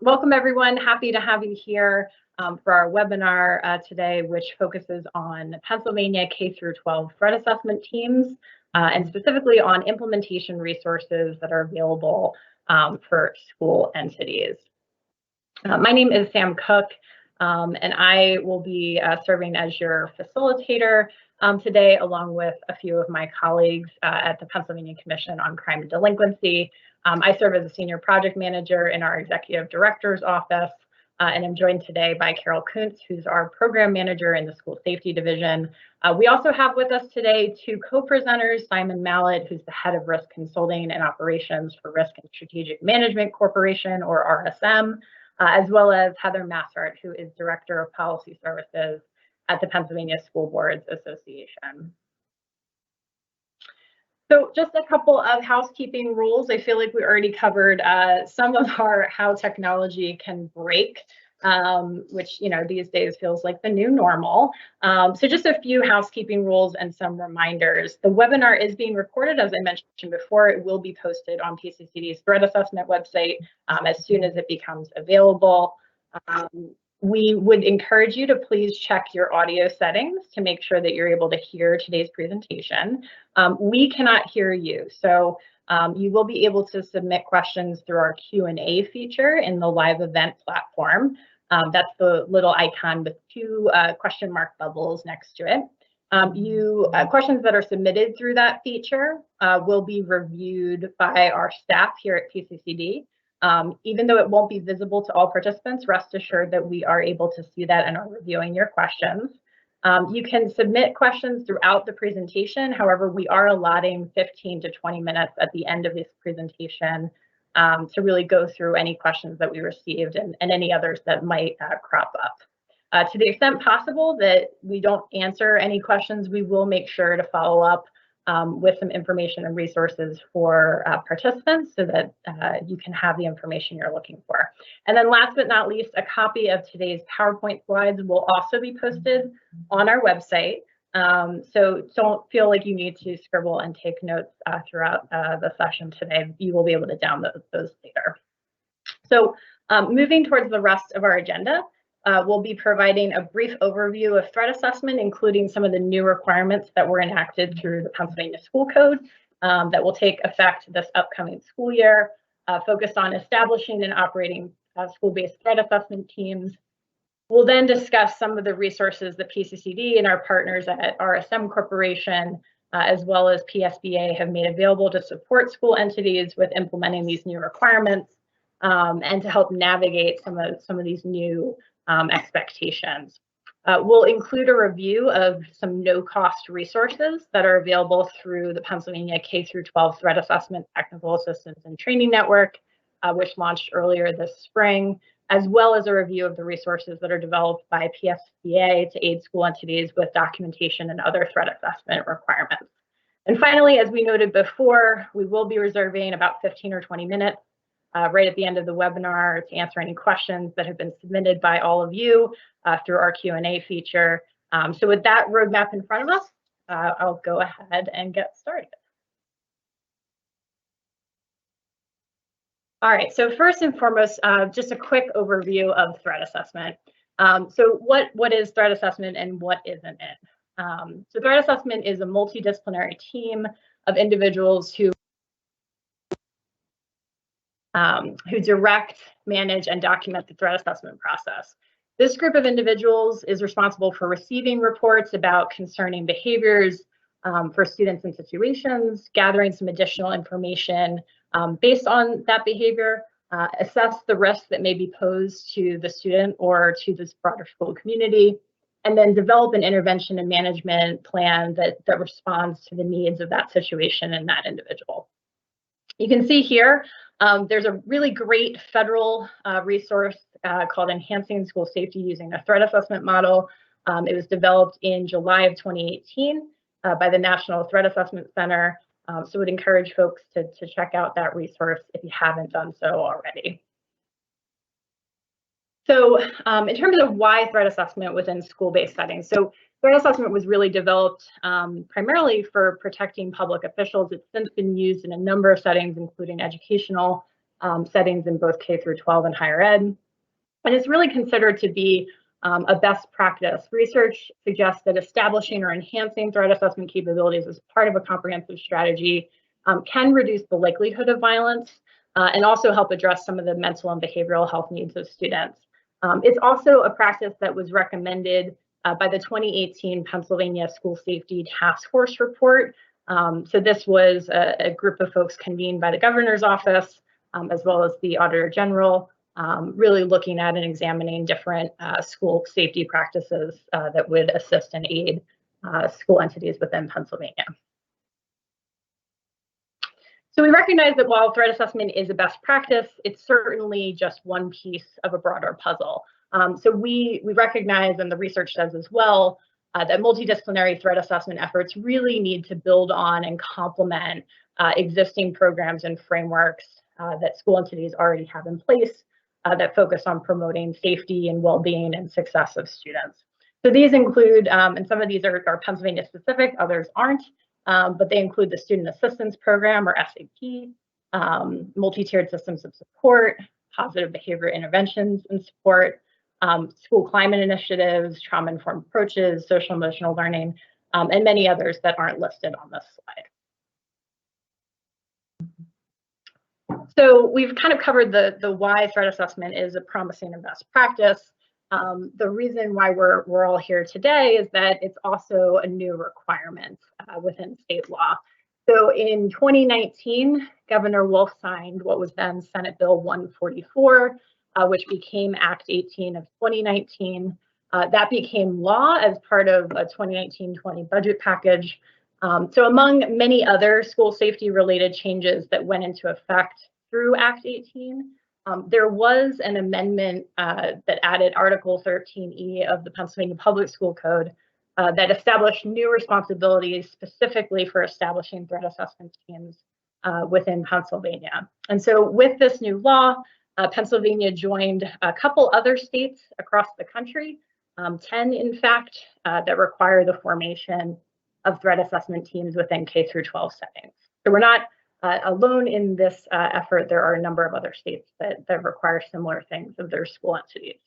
Welcome everyone, happy to have you here for our webinar today, which focuses on Pennsylvania K-12 threat assessment teams and specifically on implementation resources that are available for school entities. My name is Sam Cook and I will be serving as your facilitator today, along with a few of my colleagues at the Pennsylvania Commission on Crime and Delinquency. I serve as a senior project manager in our executive director's office, and I'm joined today by Carol Kuntz, who's our program manager in the school safety division. We also have with us today two co-presenters, Simon Mallett, who's the head of risk consulting and operations for Risk and Strategic Management Corporation, or RSM, as well as Heather Massart, who is director of policy services at the Pennsylvania School Boards Association. So just a couple of housekeeping rules. I feel like we already covered some of our how technology can break, which these days feels like the new normal. So just a few housekeeping rules and some reminders. The webinar is being recorded, as I mentioned before. It will be posted on PCCD's threat assessment website as soon as it becomes available. We would encourage you to please check your audio settings to make sure that you're able to hear today's presentation. We cannot hear you, so you will be able to submit questions through our Q&A feature in the live event platform. That's the little icon with two question mark bubbles next to it. Questions that are submitted through that feature will be reviewed by our staff here at PCCD. Even though it won't be visible to all participants, rest assured that we are able to see that and are reviewing your questions. You can submit questions throughout the presentation. However, we are allotting 15 to 20 minutes at the end of this presentation to really go through any questions that we received and any others that might crop up. To the extent possible that we don't answer any questions, we will make sure to follow up with some information and resources for participants so that you can have the information you're looking for. And then last but not least, a copy of today's PowerPoint slides will also be posted on our website. So don't feel like you need to scribble and take notes throughout the session today. You will be able to download those later. So moving towards the rest of our agenda, we'll be providing a brief overview of threat assessment, including some of the new requirements that were enacted through the Pennsylvania School Code that will take effect this upcoming school year, focused on establishing and operating school-based threat assessment teams. We'll then discuss some of the resources that PCCD and our partners at RSM Corporation, as well as PSBA, have made available to support school entities with implementing these new requirements and to help navigate some of these new expectations. We'll include a review of some no-cost resources that are available through the Pennsylvania K-12 Threat Assessment Technical Assistance and Training Network, which launched earlier this spring, as well as a review of the resources that are developed by PSBA to aid school entities with documentation and other threat assessment requirements. And finally, as we noted before, we will be reserving about 15 or 20 minutes right at the end of the webinar to answer any questions that have been submitted by all of you through our Q&A feature. So with that roadmap in front of us, I'll go ahead and get started. All right, so first and foremost, just a quick overview of threat assessment. So what is threat assessment and what isn't it? So threat assessment is a multidisciplinary team of individuals who direct, manage, and document the threat assessment process. This group of individuals is responsible for receiving reports about concerning behaviors for students and situations, gathering some additional information based on that behavior, assess the risk that may be posed to the student or to this broader school community, and then develop an intervention and management plan that responds to the needs of that situation and that individual. You can see here, there's a really great federal resource called Enhancing School Safety Using a Threat Assessment Model. It was developed in July of 2018 by the National Threat Assessment Center. So would encourage folks to check out that resource if you haven't done so already. So in terms of why threat assessment within school-based settings, so threat assessment was really developed primarily for protecting public officials. It's since been used in a number of settings, including educational settings in both K through 12 and higher ed. And it's really considered to be a best practice. Research suggests that establishing or enhancing threat assessment capabilities as part of a comprehensive strategy can reduce the likelihood of violence and also help address some of the mental and behavioral health needs of students. It's also a practice that was recommended by the 2018 Pennsylvania School Safety Task Force report. So this was a group of folks convened by the governor's office, as well as the Auditor General, really looking at and examining different school safety practices that would assist and aid school entities within Pennsylvania. So we recognize that while threat assessment is a best practice, it's certainly just one piece of a broader puzzle. So we recognize, and the research says as well, that multidisciplinary threat assessment efforts really need to build on and complement existing programs and frameworks that school entities already have in place that focus on promoting safety and well-being and success of students. So these include, and some of these are Pennsylvania specific, others aren't, but they include the Student Assistance Program, or SAP, multi-tiered systems of support, positive behavior interventions and support, school climate initiatives, trauma-informed approaches, social emotional learning, and many others that aren't listed on this slide. So we've kind of covered the why threat assessment is a promising and best practice. The reason why we're all here today is that it's also a new requirement within state law. So in 2019, Governor Wolf signed what was then Senate Bill 144, which became Act 18 of 2019. That became law as part of a 2019-20 budget package. So among many other school safety related changes that went into effect through Act 18, there was an amendment that added Article 13E of the Pennsylvania Public School Code that established new responsibilities specifically for establishing threat assessment teams within Pennsylvania. And so with this new law, Pennsylvania joined a couple other states across the country, 10 in fact, that require the formation of threat assessment teams within K through 12 settings. So we're not alone in this effort. There are a number of other states that require similar things of their school entities.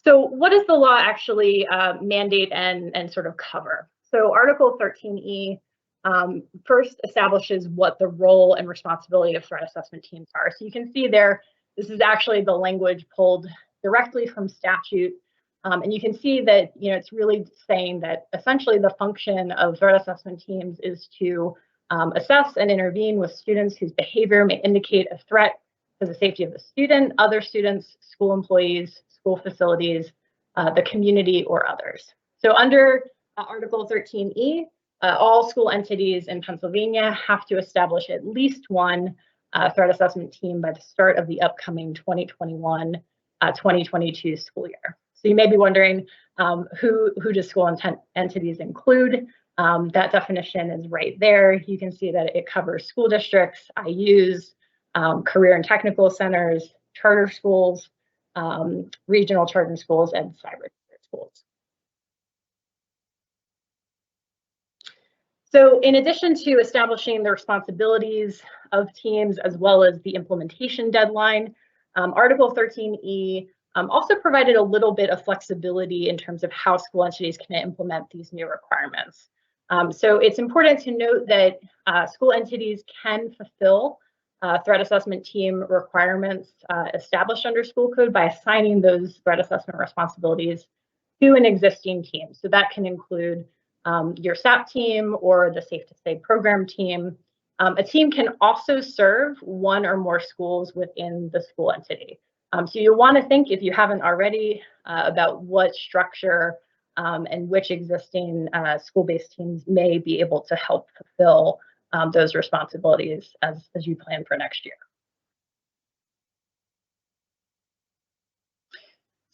So what does the law actually mandate and sort of cover? So Article 13E first establishes what the role and responsibility of threat assessment teams are. So you can see there, this is actually the language pulled directly from statute. And you can see that, it's really saying that essentially the function of threat assessment teams is to assess and intervene with students whose behavior may indicate a threat to the safety of the student, other students, school employees, school facilities, the community, or others. So under Article 13E, all school entities in Pennsylvania have to establish at least one threat assessment team by the start of the upcoming 2021-2022 school year. So you may be wondering, who does school entities include? That definition is right there. You can see that it covers school districts, IUs, career and technical centers, charter schools, regional charter schools, and cyber schools. So in addition to establishing the responsibilities of teams as well as the implementation deadline, Article 13E also provided a little bit of flexibility in terms of how school entities can implement these new requirements. So it's important to note that school entities can fulfill threat assessment team requirements established under school code by assigning those threat assessment responsibilities to an existing team. So that can include your SAP team or the Safe to Stay program team. A team can also serve one or more schools within the school entity. So you'll want to think, if you haven't already, about what structure and which existing school-based teams may be able to help fulfill those responsibilities as you plan for next year.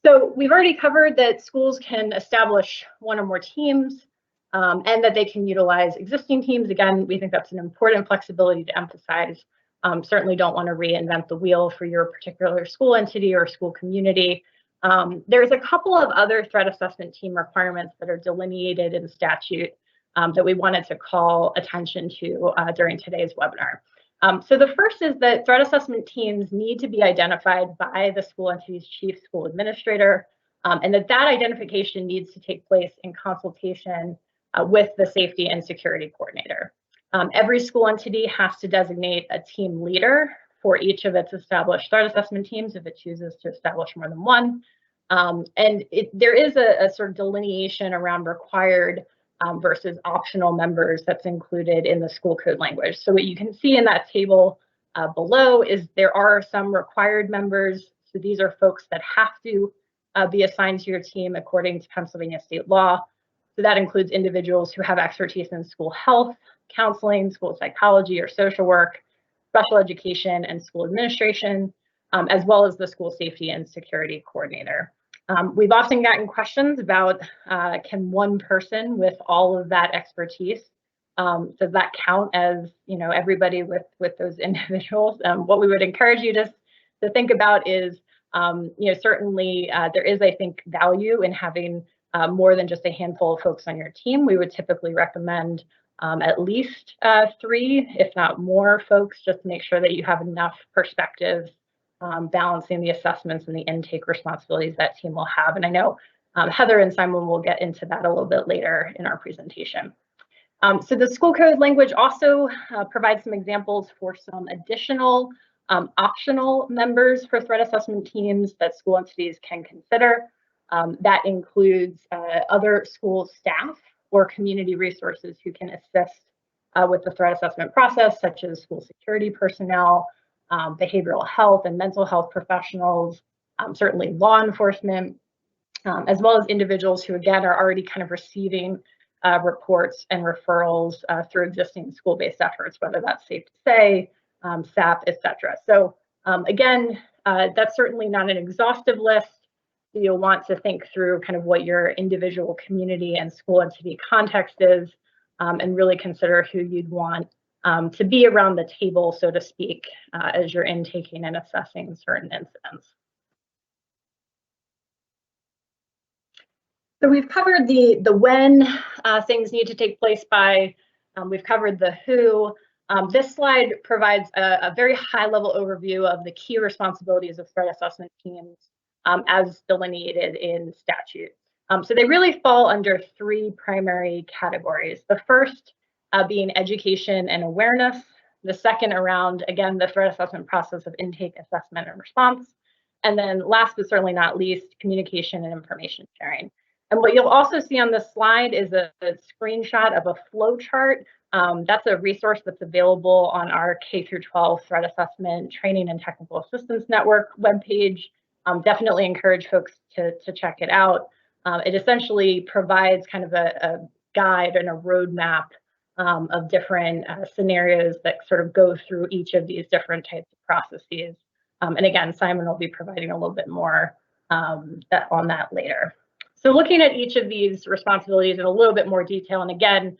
So we've already covered that schools can establish one or more teams and that they can utilize existing teams. Again, we think that's an important flexibility to emphasize. Certainly don't want to reinvent the wheel for your particular school entity or school community. There's a couple of other threat assessment team requirements that are delineated in statute that we wanted to call attention to during today's webinar. So the first is that threat assessment teams need to be identified by the school entity's chief school administrator, and that identification needs to take place in consultation with the safety and security coordinator. Every school entity has to designate a team leader for each of its established threat assessment teams if it chooses to establish more than one. And there is a sort of delineation around required versus optional members that's included in the school code language. So what you can see in that table below is there are some required members. So these are folks that have to be assigned to your team according to Pennsylvania state law. So that includes individuals who have expertise in school health, counseling, school psychology or social work, special education, and school administration, as well as the school safety and security coordinator. We've often gotten questions about can one person with all of that expertise, does that count as everybody with those individuals? What we would encourage you to think about is certainly there is, I think, value in having more than just a handful of folks on your team. We would typically recommend at least 3, if not more folks, just to make sure that you have enough perspectives balancing the assessments and the intake responsibilities that team will have. And I know Heather and Simon will get into that a little bit later in our presentation. So the school code language also provides some examples for some additional optional members for threat assessment teams that school entities can consider. That includes other school staff or community resources who can assist with the threat assessment process, such as school security personnel, behavioral health and mental health professionals, certainly law enforcement, as well as individuals who, again, are already kind of receiving reports and referrals through existing school-based efforts, whether that's Safe to Say, SAP, et cetera. So again, that's certainly not an exhaustive list. You'll want to think through kind of what your individual community and school entity context is, and really consider who you'd want to be around the table, so to speak, as you're intaking and assessing certain incidents. So we've covered the when things need to take place by. We've covered the who. This slide provides a very high-level overview of the key responsibilities of threat assessment teams as delineated in statute. So they really fall under 3 primary categories. The first being education and awareness. The second around, again, the threat assessment process of intake, assessment, and response. And then last but certainly not least, communication and information sharing. And what you'll also see on this slide is a screenshot of a flow chart. That's a resource that's available on our K-12 Threat Assessment Training and Technical Assistance Network webpage. Definitely encourage folks to check it out. It essentially provides kind of a guide and a roadmap of different scenarios that sort of go through each of these different types of processes. And again, Simon will be providing a little bit more on that later. So looking at each of these responsibilities in a little bit more detail, and again,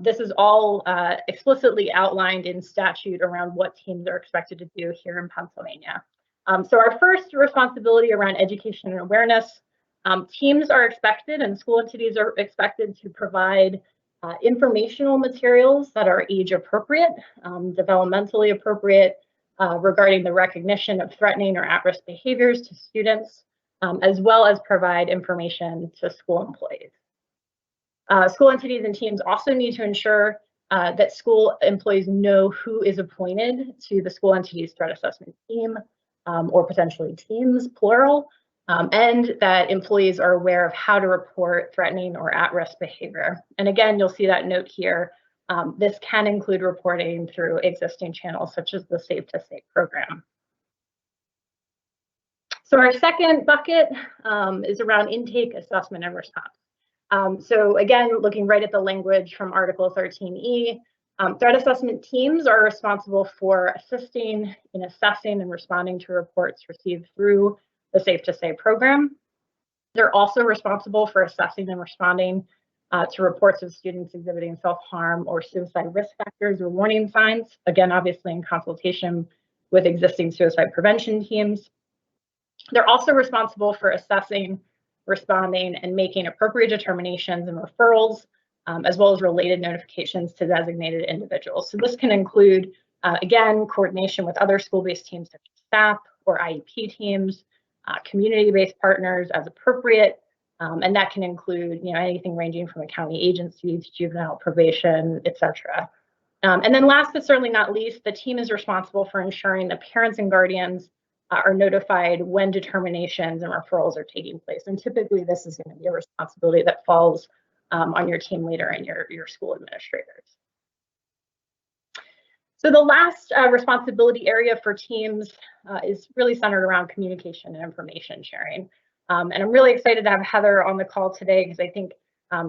this is all explicitly outlined in statute around what teams are expected to do here in Pennsylvania. So our first responsibility around education and awareness, teams are expected and school entities are expected to provide informational materials that are age appropriate, developmentally appropriate, regarding the recognition of threatening or at-risk behaviors to students, as well as provide information to school employees. School entities and teams also need to ensure that school employees know who is appointed to the school entity's threat assessment team, or potentially teams, plural, and that employees are aware of how to report threatening or at-risk behavior. And again, you'll see that note here. This can include reporting through existing channels such as the Safe to Say program. So our second bucket is around intake, assessment, and response. So again, looking right at the language from Article 13E, threat assessment teams are responsible for assisting in assessing and responding to reports received through the Safe to Say program. They're also responsible for assessing and responding to reports of students exhibiting self-harm or suicide risk factors or warning signs, again, obviously in consultation with existing suicide prevention teams. They're also responsible for assessing, responding, and making appropriate determinations and referrals, as well as related notifications to designated individuals. So this can include Again, coordination with other school-based teams such as STAP or IEP teams, community-based partners as appropriate, and that can include anything ranging from a county agency to juvenile probation, etc. And then last but certainly not least, the team is responsible for ensuring that parents and guardians are notified when determinations and referrals are taking place. And typically this is going to be a responsibility that falls on your team leader and your school administrators. So the last responsibility area for teams is really centered around communication and information sharing. And I'm really excited to have Heather on the call today because I think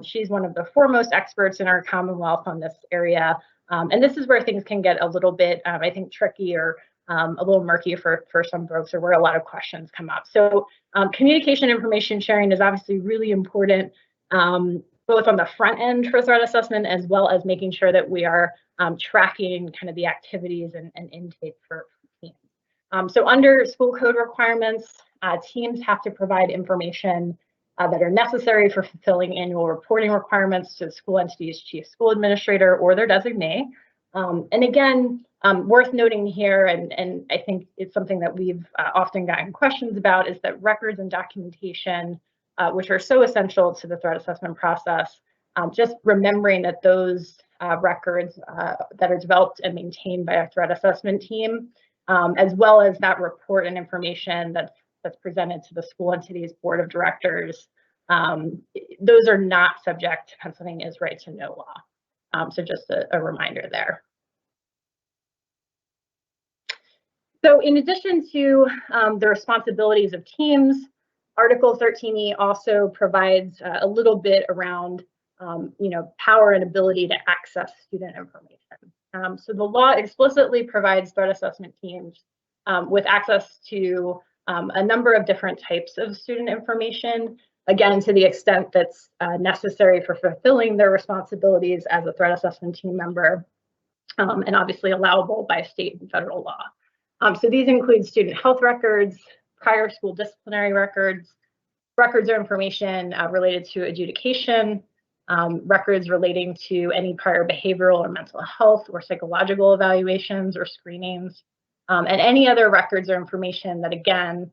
she's one of the foremost experts in our Commonwealth on this area. And this is where things can get a little bit, I think, tricky or a little murky for some folks, or where a lot of questions come up. So communication information sharing is obviously really important, both on the front end for threat assessment, as well as making sure that we are tracking kind of the activities and intake for teams. So under school code requirements, teams have to provide information that are necessary for fulfilling annual reporting requirements to the school entity's chief school administrator or their designee. And again, worth noting here, and I think it's something that we've often gotten questions about, is that records and documentation, which are so essential to the threat assessment process, just remembering that those records that are developed and maintained by a threat assessment team, as well as that report and information that's presented to the school entity's board of directors, those are not subject to Pennsylvania's right to know law. So just a reminder there. So in addition to the responsibilities of teams, Article 13E also provides a little bit around power and ability to access student information. So the law explicitly provides threat assessment teams with access to a number of different types of student information, again, to the extent that's necessary for fulfilling their responsibilities as a threat assessment team member, and obviously allowable by state and federal law. So these include student health records, prior school disciplinary records, records or information related to adjudication, records relating to any prior behavioral or mental health or psychological evaluations or screenings, and any other records or information that, again,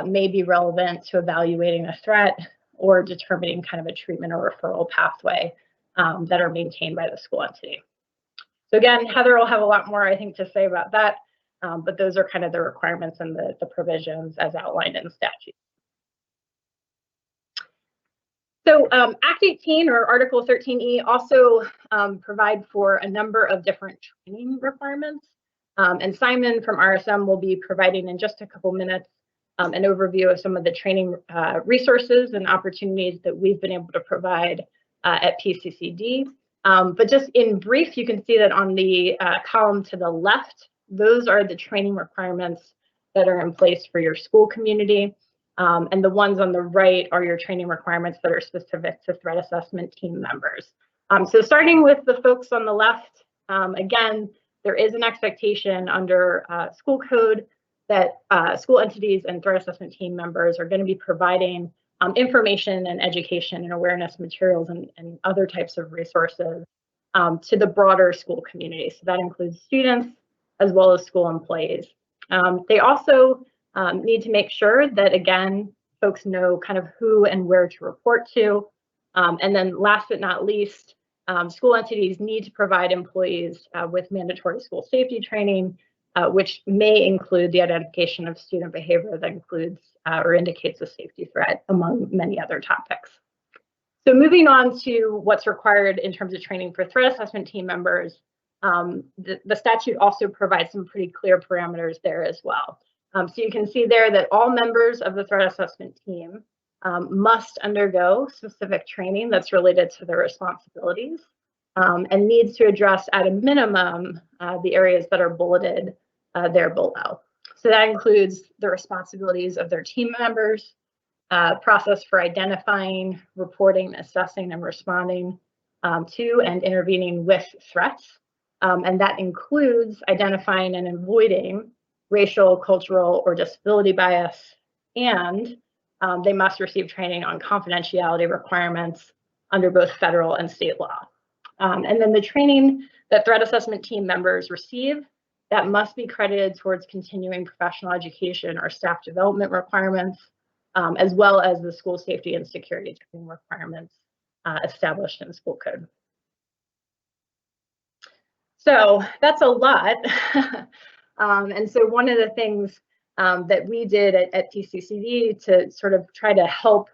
may be relevant to evaluating a threat or determining kind of a treatment or referral pathway that are maintained by the school entity. So again, Heather will have a lot more, I think, to say about that, but those are kind of the requirements and the provisions as outlined in statute. So Act 18 or Article 13E also provide for a number of different training requirements. And Simon from RSM will be providing in just a couple minutes an overview of some of the training resources and opportunities that we've been able to provide at PCCD. But just in brief, you can see that on the column to the left, those are the training requirements that are in place for your school community. And the ones on the right are your training requirements that are specific to threat assessment team members. So starting with the folks on the left, again, there is an expectation under school code that school entities and threat assessment team members are going to be providing information and education and awareness materials and other types of resources to the broader school community. So that includes students as well as school employees. They also need to make sure that, again, folks know kind of who and where to report to. And then last but not least, school entities need to provide employees with mandatory school safety training, which may include the identification of student behavior that includes or indicates a safety threat, among many other topics. So moving on to what's required in terms of training for threat assessment team members, the statute also provides some pretty clear parameters there as well. So you can see there that all members of the threat assessment team must undergo specific training that's related to their responsibilities and needs to address at a minimum the areas that are bulleted there below. So that includes the responsibilities of their team members, process for identifying, reporting, assessing, and responding to and intervening with threats. And that includes identifying and avoiding racial, cultural, or disability bias, and they must receive training on confidentiality requirements under both federal and state law. And then the training that threat assessment team members receive that must be credited towards continuing professional education or staff development requirements, as well as the school safety and security training requirements established in school code. So that's a lot. And so one of the things that we did at TCCD to sort of try to help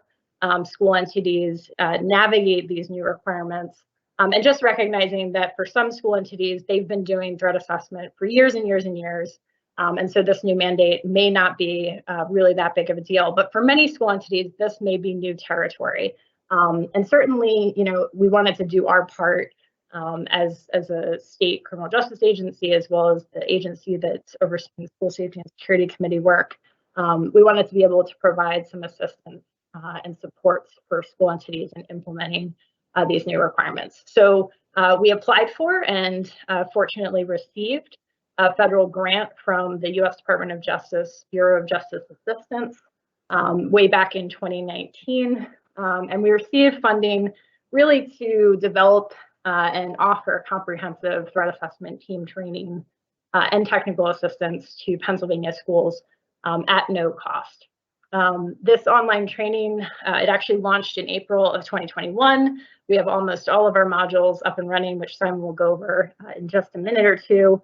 school entities navigate these new requirements, and just recognizing that for some school entities, they've been doing threat assessment for years and years and years. And so this new mandate may not be really that big of a deal, but for many school entities, this may be new territory. And certainly, you know, we wanted to do our part as a state criminal justice agency, as well as the agency that's overseeing school safety and security committee work. We wanted to be able to provide some assistance and support for school entities in implementing these new requirements. So we applied for and fortunately received a federal grant from the U.S. Department of Justice Bureau of Justice Assistance way back in 2019. And we received funding really to develop and offer comprehensive threat assessment team training and technical assistance to Pennsylvania schools at no cost. This online training, it actually launched in April of 2021. We have almost all of our modules up and running, which Simon will go over in just a minute or two.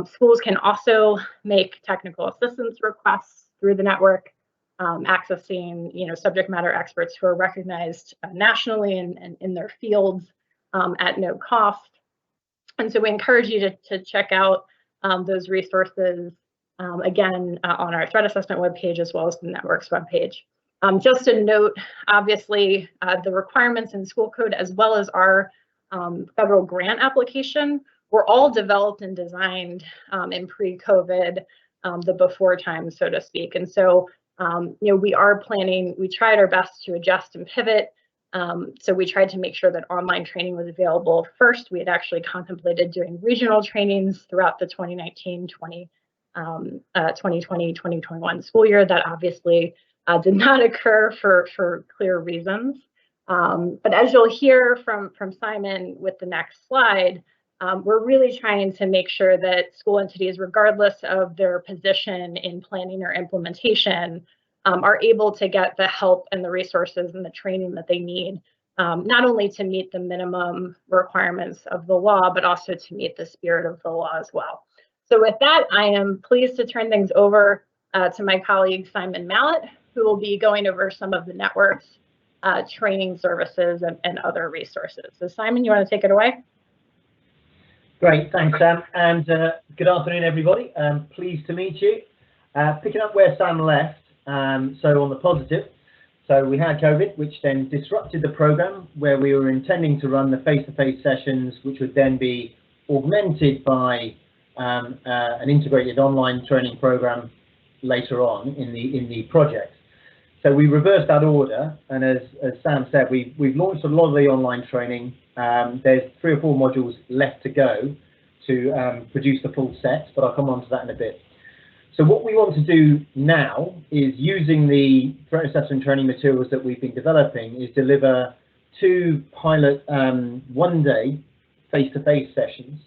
Schools can also make technical assistance requests through the network, accessing, you know, subject matter experts who are recognized nationally and in their fields at no cost. And so we encourage you to check out those resources, again, on our threat assessment webpage, as well as the network's webpage. Just a note, obviously, the requirements in school code, as well as our federal grant application, were all developed and designed in pre-COVID, the before time, so to speak. And so, you know, we tried our best to adjust and pivot. So we tried to make sure that online training was available. First, we had actually contemplated doing regional trainings throughout the 2020-2021 school year. That obviously did not occur for clear reasons. But as you'll hear from Simon with the next slide, we're really trying to make sure that school entities, regardless of their position in planning or implementation, are able to get the help and the resources and the training that they need, not only to meet the minimum requirements of the law, but also to meet the spirit of the law as well. So with that, I am pleased to turn things over to my colleague, Simon Mallett, who will be going over some of the network's training services and other resources. So Simon, you want to take it away? Great, thanks, Sam, and good afternoon, everybody. Pleased to meet you. Picking up where Sam left, so on the positive, so we had COVID, which then disrupted the program where we were intending to run the face-to-face sessions, which would then be augmented by an integrated online training program later on in the project. So we reversed that order, and as Sam said, we've launched a lot of the online training. There's 3 or 4 modules left to go to produce the full set, but I'll come on to that in a bit. So what we want to do now is, using the threat assessment training materials that we've been developing, is deliver 2 pilot one-day face-to-face sessions.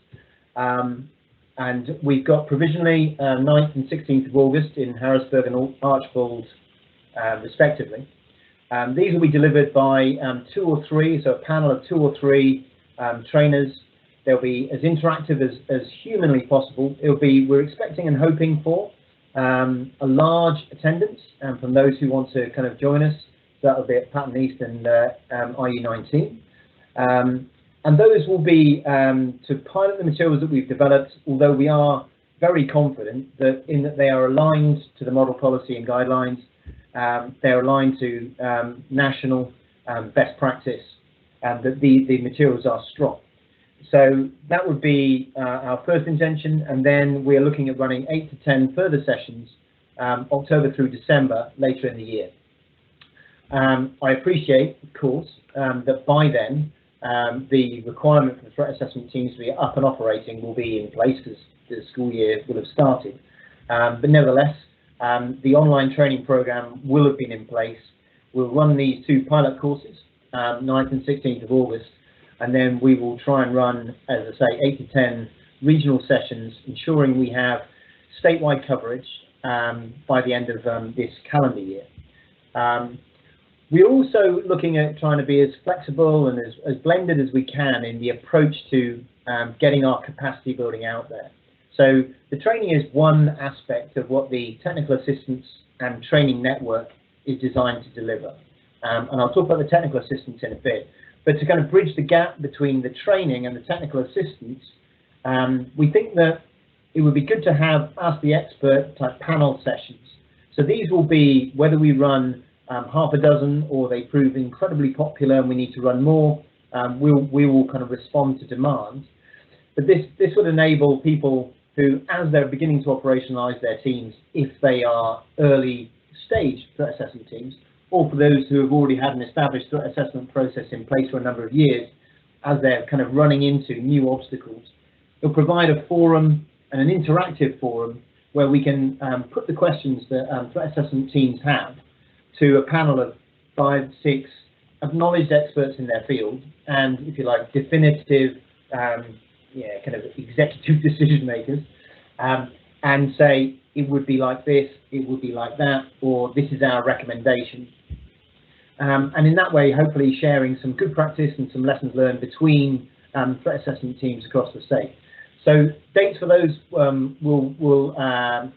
And we've got provisionally 9th and 16th of August in Harrisburg and Archbold, respectively. These will be delivered by 2 or 3, so a panel of 2 or 3 trainers. They'll be as interactive as humanly possible. We're expecting and hoping for a large attendance from those who want to kind of join us. So that will be at Patton East and IE19. And those will be to pilot the materials that we've developed, although we are very confident that they are aligned to the model policy and guidelines. They're aligned to national best practice, and that the materials are strong. So that would be our first intention, and then we are looking at running 8 to 10 further sessions, October through December, later in the year. I appreciate, of course, that by then the requirement for the threat assessment teams to be up and operating will be in place, because the school year will have started. But nevertheless, the online training program will have been in place. We'll run these 2 pilot courses, 9th and 16th of August, and then we will try and run, as I say, 8 to 10 regional sessions, ensuring we have statewide coverage by the end of this calendar year. We're also looking at trying to be as flexible and as blended as we can in the approach to getting our capacity building out there. So the training is one aspect of what the technical assistance and training network is designed to deliver. And I'll talk about the technical assistance in a bit. But to kind of bridge the gap between the training and the technical assistance, we think that it would be good to have Ask the Expert type panel sessions. So these will be, whether we run half a dozen or they prove incredibly popular and we need to run more, we will kind of respond to demand. But this would enable people who, as they're beginning to operationalize their teams, if they are early stage threat assessment teams, or for those who have already had an established threat assessment process in place for a number of years, as they're kind of running into new obstacles, it'll provide a forum and an interactive forum where we can put the questions that threat assessment teams have to a panel of 5, 6 acknowledged experts in their field, and, if you like, definitive kind of executive decision makers, and say it would be like this, it would be like that, or this is our recommendation. And in that way, hopefully sharing some good practice and some lessons learned between threat assessment teams across the state. So dates for those we'll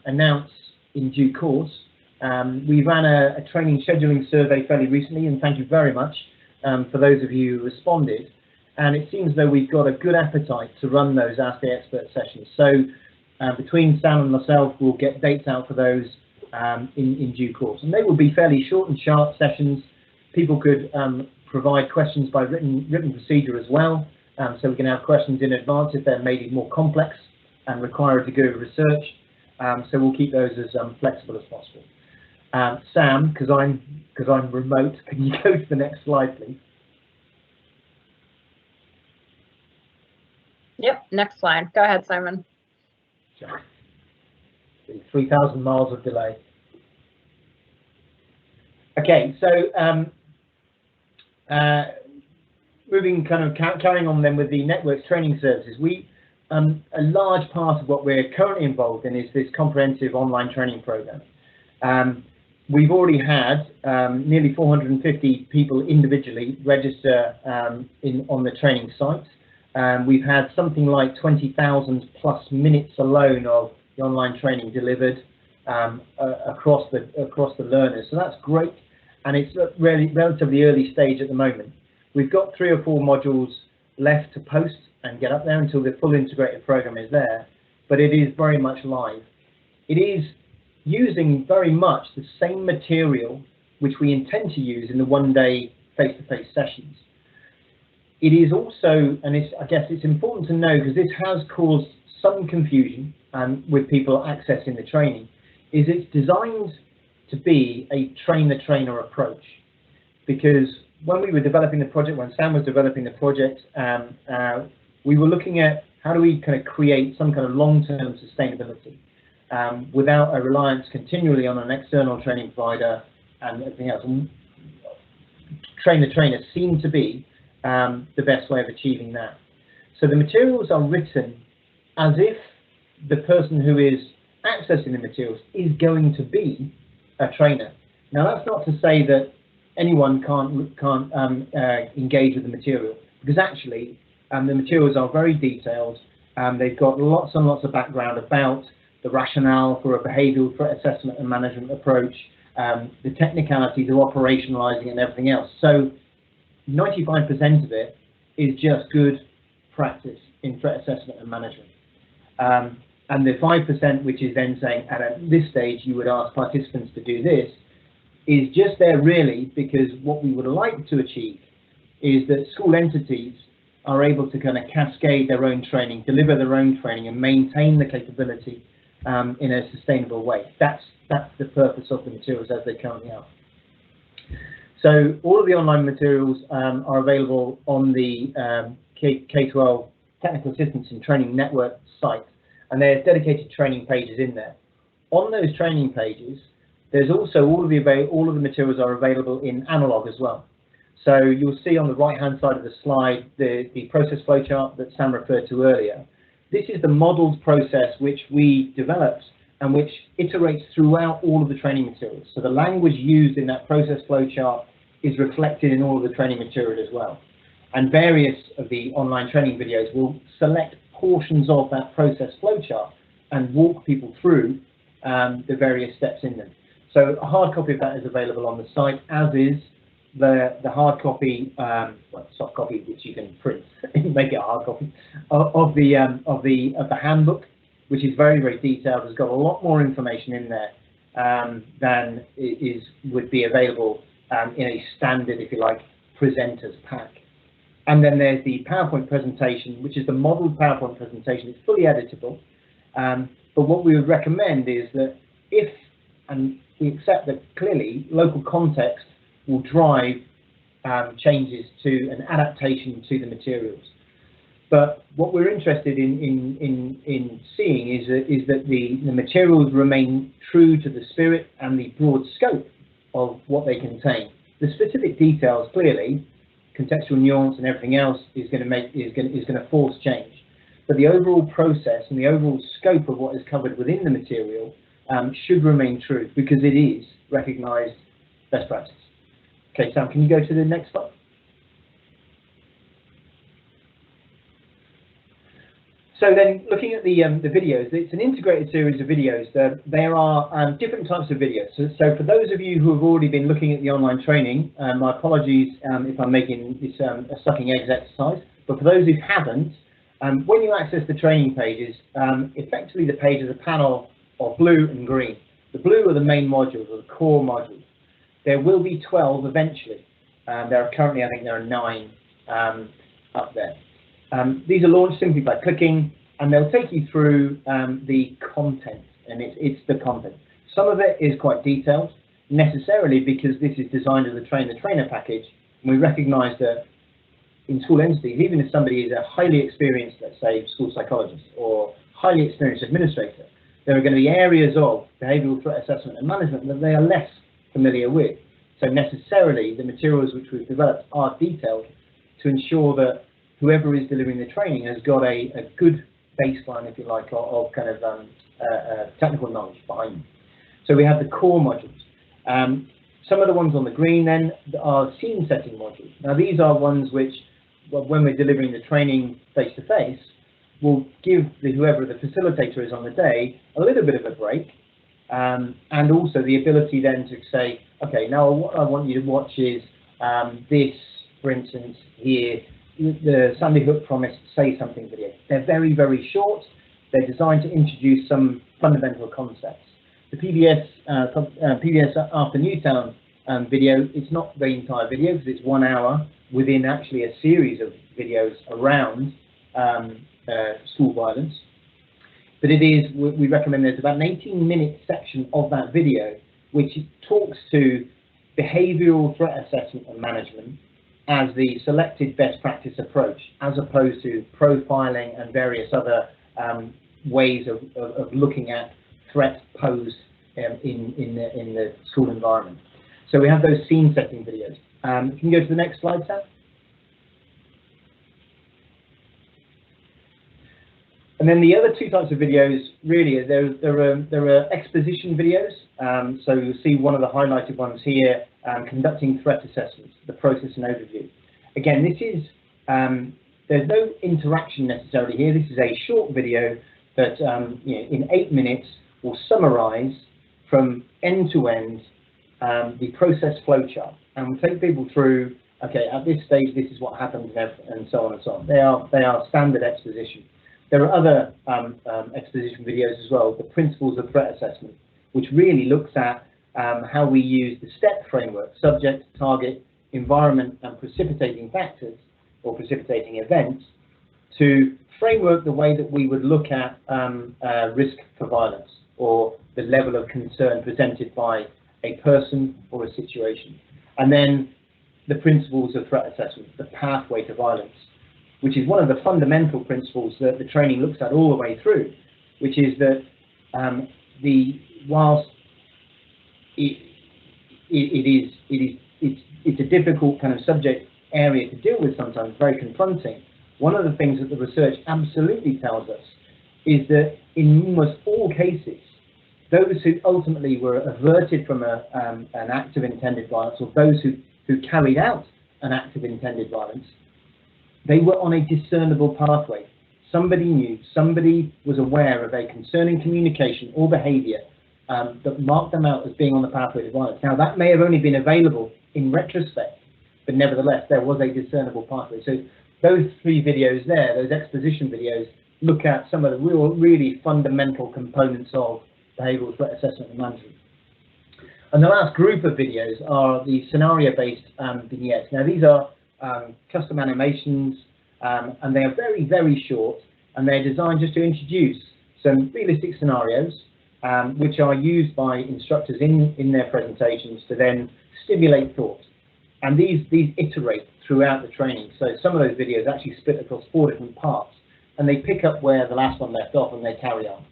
announce in due course. We ran a training scheduling survey fairly recently, and thank you very much for those of you who responded. And it seems though we've got a good appetite to run those Ask the Expert sessions. So between Sam and myself, we'll get dates out for those in due course. And they will be fairly short and sharp sessions. People could provide questions by written procedure as well. So we can have questions in advance if they're maybe more complex and require a degree of research. So we'll keep those as flexible as possible. Sam, because I'm remote, can you go to the next slide, please? Yep, next slide. Go ahead, Simon. 3,000 miles of delay. Okay, so carrying on then with the network's training services, a large part of what we're currently involved in is this comprehensive online training program. We've already had nearly 450 people individually register on the training site. We've had something like 20,000 plus minutes alone of the online training delivered across the learners. So that's great, and it's really relatively early stage at the moment. We've got 3 or 4 modules left to post and get up there until the full integrated program is there, but it is very much live. It is using very much the same material which we intend to use in the one-day face-to-face sessions. It is also, and I guess it's important to know, because this has caused some confusion with people accessing the training, is it's designed to be a train-the-trainer approach. Because when we were developing the project, when Sam was developing the project, we were looking at how do we kind of create some kind of long-term sustainability without a reliance continually on an external training provider and everything else. And train-the-trainer seemed to be the best way of achieving that. So the materials are written as if the person who is accessing the materials is going to be a trainer. Now that's not to say that anyone can't engage with the material, because actually the materials are very detailed. They've got lots and lots of background about the rationale for a behavioural threat assessment and management approach, the technicalities of operationalising and everything else. So 95% of it is just good practice in threat assessment and management. And the 5%, which is then saying at this stage you would ask participants to do this, is just there really because what we would like to achieve is that school entities are able to kind of cascade their own training, deliver their own training, and maintain the capability in a sustainable way. That's the purpose of the materials as they currently are. So all of the online materials are available on the K-12 Technical Assistance and Training Network site, and there's dedicated training pages in there. On those training pages, there's also all of the materials are available in analog as well. So you'll see on the right-hand side of the slide the process flowchart that Sam referred to earlier. this is the modeled process which we developed and which iterates throughout all of the training materials. So the language used in that process flowchart is reflected in all of the training material as well. And various of the online training videos will select portions of that process flowchart and walk people through the various steps in them. So a hard copy of that is available on the site, as is the hard copy, well, soft copy, which you can print, make it a hard copy of the handbook, which is very, very detailed. It's got a lot more information in there than would be available in a standard, if you like, presenter's pack. And then there's the PowerPoint presentation, which is the modeled PowerPoint presentation. It's fully editable. But what we would recommend is that if, and we accept that clearly local context will drive changes to an adaptation to the materials. But what we're interested in seeing is that the materials remain true to the spirit and the broad scope of what they contain. The specific details, clearly, contextual nuance and everything else is going to force change. But the overall process and the overall scope of what is covered within the material should remain true, because it is recognised best practice. Okay, Sam, can you go to the next slide? So then, looking at the videos, it's an integrated series of videos. There are different types of videos. So for those of you who have already been looking at the online training, my apologies if I'm making this a sucking eggs exercise. But for those who haven't, when you access the training pages, effectively the page is a panel of blue and green. The blue are the main modules, or the core modules. There will be 12 eventually. There are currently, I think there are 9 up there. These are launched simply by clicking, and they'll take you through the content, and it's the content. Some of it is quite detailed, necessarily because this is designed as a train-the-trainer package, and we recognise that in school entities, even if somebody is a highly experienced, let's say, school psychologist or highly experienced administrator, there are going to be areas of behavioural threat assessment and management that they are less familiar with. So necessarily, the materials which we've developed are detailed to ensure that whoever is delivering the training has got a good baseline, if you like, of kind of technical knowledge behind them. So we have the core modules. Some of the ones on the green then are scene setting modules. Now these are ones which, well, when we're delivering the training face to face, will give whoever the facilitator is on the day a little bit of a break, and also the ability then to say, okay, now what I want you to watch is this, for instance, here, the Sandy Hook Promise Say Something video. They're very, very short. They're designed to introduce some fundamental concepts. The PBS After Newtown video, it's not the entire video because it's 1 hour within actually a series of videos around school violence. But it is, we recommend there's about an 18-minute section of that video which talks to behavioural threat assessment and management as the selected best practice approach, as opposed to profiling and various other ways of looking at threats posed in the school environment. So we have those scene setting videos. Can you go to the next slide, Sam? And then the other 2 types of videos, really, there are exposition videos. So you'll see one of the highlighted ones here, conducting threat assessments, the process and overview. Again, this is, there's no interaction necessarily here. This is a short video that in 8 minutes will summarize from end to end the process flowchart, and will take people through, okay, at this stage, this is what happens, and so on and so on. They are standard exposition. There are other exposition videos as well, the principles of threat assessment, which really looks at how we use the STEP framework, subject, target, environment, and precipitating factors, or precipitating events, to framework the way that we would look at risk for violence, or the level of concern presented by a person or a situation. And then the principles of threat assessment, the pathway to violence, which is one of the fundamental principles that the training looks at all the way through, which is that whilst it's a difficult kind of subject area to deal with sometimes, very confronting, one of the things that the research absolutely tells us is that in almost all cases, those who ultimately were averted from an act of intended violence, or those who carried out an act of intended violence, they were on a discernible pathway. Somebody knew, somebody was aware of a concerning communication or behaviour that marked them out as being on the pathway to violence. Now, that may have only been available in retrospect, but nevertheless, there was a discernible pathway. So those 3 videos there, those exposition videos, look at some of the really fundamental components of behavioural threat assessment and management. And the last group of videos are the scenario-based vignettes. Now, these are custom animations, and they are very, very short, and they're designed just to introduce some realistic scenarios, which are used by instructors in their presentations to then stimulate thought. And these iterate throughout the training. So some of those videos actually split across 4 different parts, and they pick up where the last one left off and they carry on.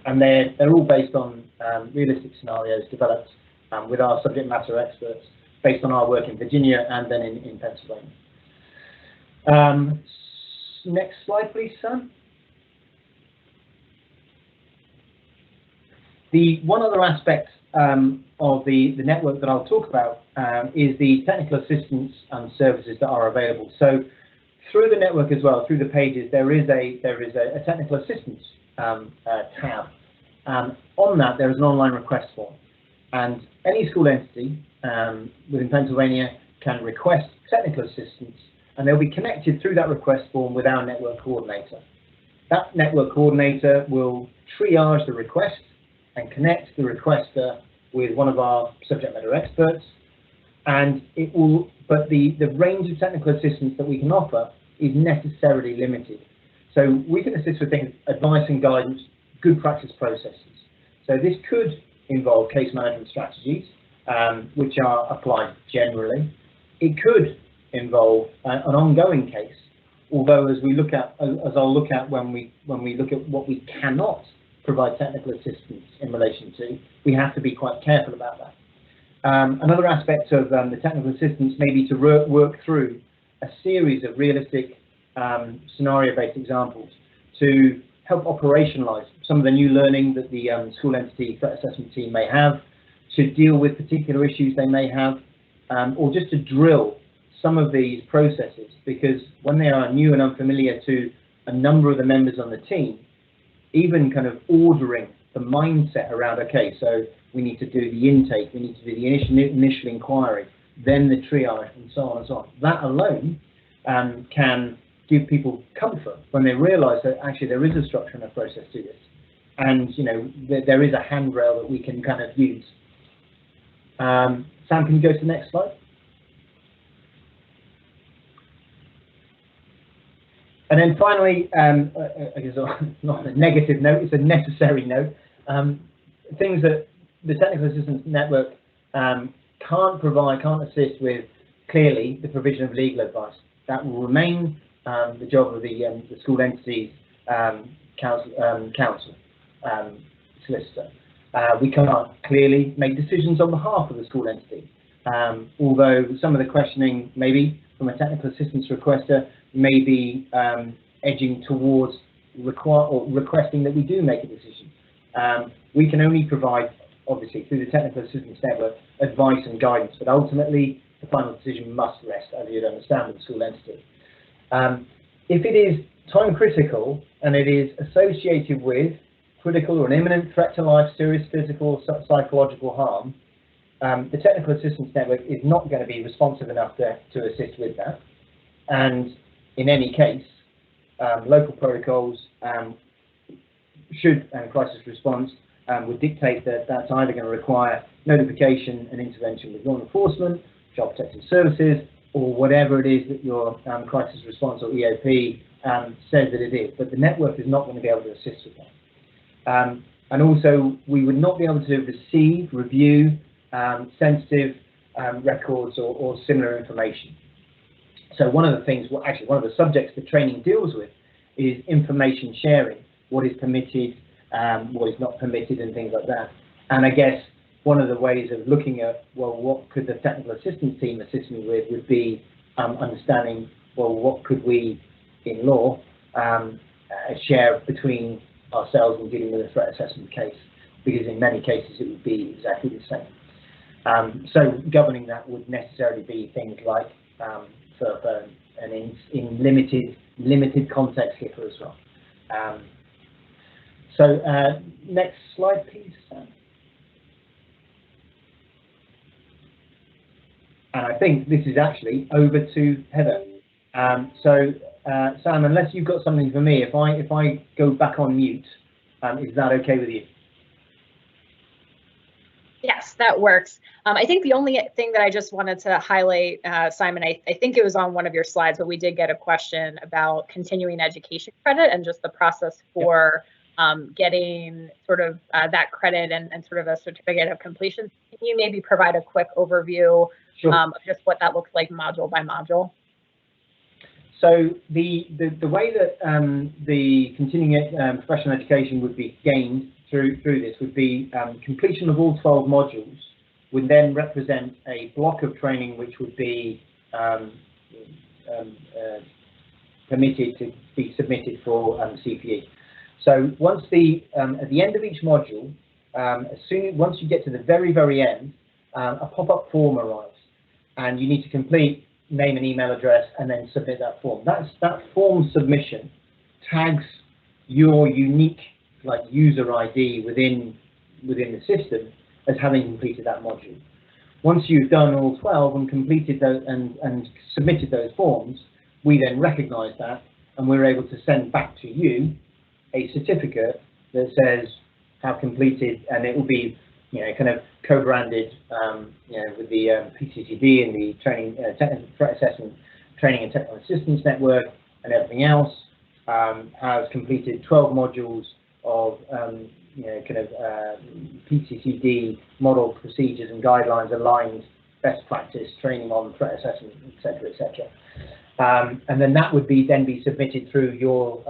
And they're all based on realistic scenarios developed with our subject matter experts, based on our work in Virginia and then in Pennsylvania. Next slide, please, Sam. The one other aspect of the network that I'll talk about is the technical assistance and services that are available. So through the network as well, through the pages, there is a technical assistance tab. On that, there is an online request form, and any school entity within Pennsylvania can request technical assistance, and they'll be connected through that request form with our network coordinator. That network coordinator will triage the request and connect the requester with one of our subject matter experts, and it will, but the range of technical assistance that we can offer is necessarily limited. So we can assist with things, advice and guidance, good practice processes. So this could involve case management strategies, which are applied generally. It could involve an ongoing case, although as I'll look at when we look at what we cannot provide technical assistance in relation to, we have to be quite careful about that. Another aspect of the technical assistance may be to work through a series of realistic scenario-based examples to help operationalize some of the new learning that the school entity threat assessment team may have, to deal with particular issues they may have, or just to drill some of these processes, because when they are new and unfamiliar to a number of the members on the team, even kind of ordering the mindset around, okay, so we need to do the intake, we need to do the initial inquiry, then the triage, and so on and so on. That alone can give people comfort when they realise that actually there is a structure and a process to this, and there is a handrail that we can kind of use. Sam, can you go to the next slide? And then finally, I guess not a negative note, it's a necessary note. Things that the Technical Assistance Network can't assist with, clearly, the provision of legal advice. That will remain the job of the school entity's counsel, solicitor. We cannot clearly make decisions on behalf of the school entity, although some of the questioning, maybe from a technical assistance requester, may be edging towards requesting that we do make a decision. We can only provide, obviously, through the Technical Assistance Network, advice and guidance, but ultimately the final decision must rest, as you'd understand, with the school entity. If it is time critical and it is associated with critical or an imminent threat to life, serious physical or psychological harm, the Technical Assistance Network is not going to be responsive enough to assist with that. And in any case, local protocols and crisis response would dictate that that's either going to require notification and intervention with law enforcement, child protective services, or whatever it is that your crisis response or EOP says that it is. But the network is not going to be able to assist with that. And also, we would not be able to receive, review sensitive records or similar information. So one of the things, well, actually one of the subjects the training deals with is information sharing, what is permitted, what is not permitted, and things like that. And I guess one of the ways of looking at, well, what could the technical assistance team assist me with would be understanding, well, what could we, in law, share between ourselves in dealing with a threat assessment case, because in many cases it would be exactly the same. So governing that would necessarily be things like FERPA and in limited context HIPAA as well. So next slide, please. And I think this is actually over to Heather. So Sam, unless you've got something for me, if I go back on mute, is that okay with you? Yes, that works. I think the only thing that I just wanted to highlight, Simon, I think it was on one of your slides, but we did get a question about continuing education credit and just the process for getting sort of that credit and sort of a certificate of completion. Can you maybe provide a quick overview of just what that looks like module by module? So the way that the continuing professional education would be gained through this would be completion of all 12 modules would then represent a block of training which would be permitted to be submitted for CPE. So once at the end of each module, once you get to the very end, a pop-up form arrives, and you need to complete name and email address and then submit that form. That form submission tags your unique user ID within the system as having completed that module. Once you've done all 12 and completed those and submitted those forms, we then recognize that and we're able to send back to you a certificate that says have completed, and it will be kind of co-branded with the PCCD and the training threat assessment training and technical assistance network and everything else, has completed 12 modules of PCCD model procedures and guidelines aligned best practice training on threat assessment, etc., etc. And then that would then be submitted through your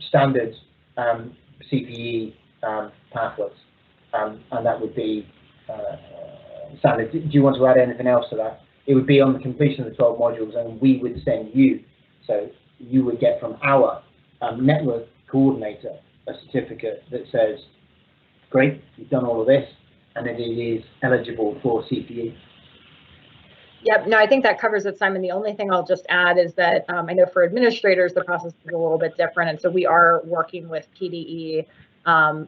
standard CPE pathways, and that would be standard. Do you want to add anything else to that? It would be on the completion of the 12 modules, and we would send you, so you would get from our network coordinator a certificate that says, great, you've done all of this, and then it is eligible for CPE. Yep, no, I think that covers it, Simon. The only thing I'll just add is that I know for administrators, the process is a little bit different. And so we are working with PDE.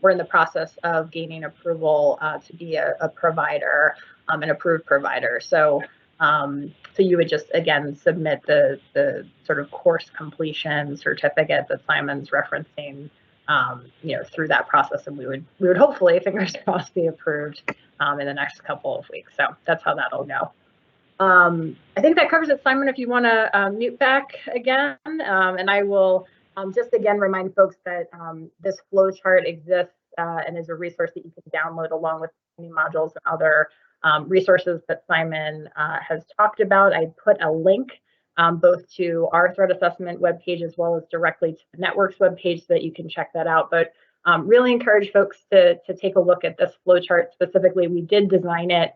We're in the process of gaining approval to be a provider, an approved provider. So so you would just, again, submit the sort of course completion certificate that Simon's referencing, through that process. And we would hopefully, fingers crossed, be approved in the next couple of weeks. So that's how that'll go. I think that covers it, Simon, if you want to mute back again. And I will just again remind folks that this flowchart exists and is a resource that you can download along with any modules and other resources that Simon has talked about. I put a link both to our threat assessment webpage as well as directly to the network's webpage so that you can check that out. But really encourage folks to take a look at this flowchart specifically. We did design it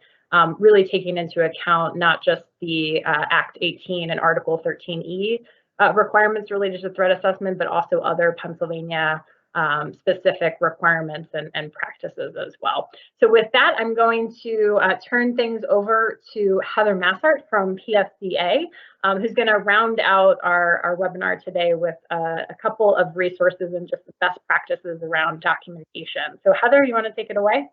really taking into account not just the Act 18 and Article 13E requirements related to threat assessment, but also other Pennsylvania specific requirements and practices as well. So with that, I'm going to turn things over to Heather Massart from PSCA, who's going to round out our webinar today with a couple of resources and just the best practices around documentation. So Heather, you want to take it away?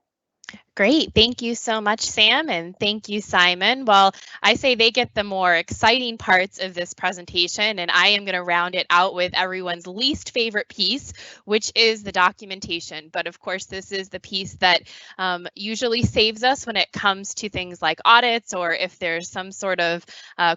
Great. Thank you so much, Sam, and thank you, Simon. Well, I say they get the more exciting parts of this presentation, and I am going to round it out with everyone's least favorite piece, which is the documentation. But of course, this is the piece that usually saves us when it comes to things like audits or if there's some sort of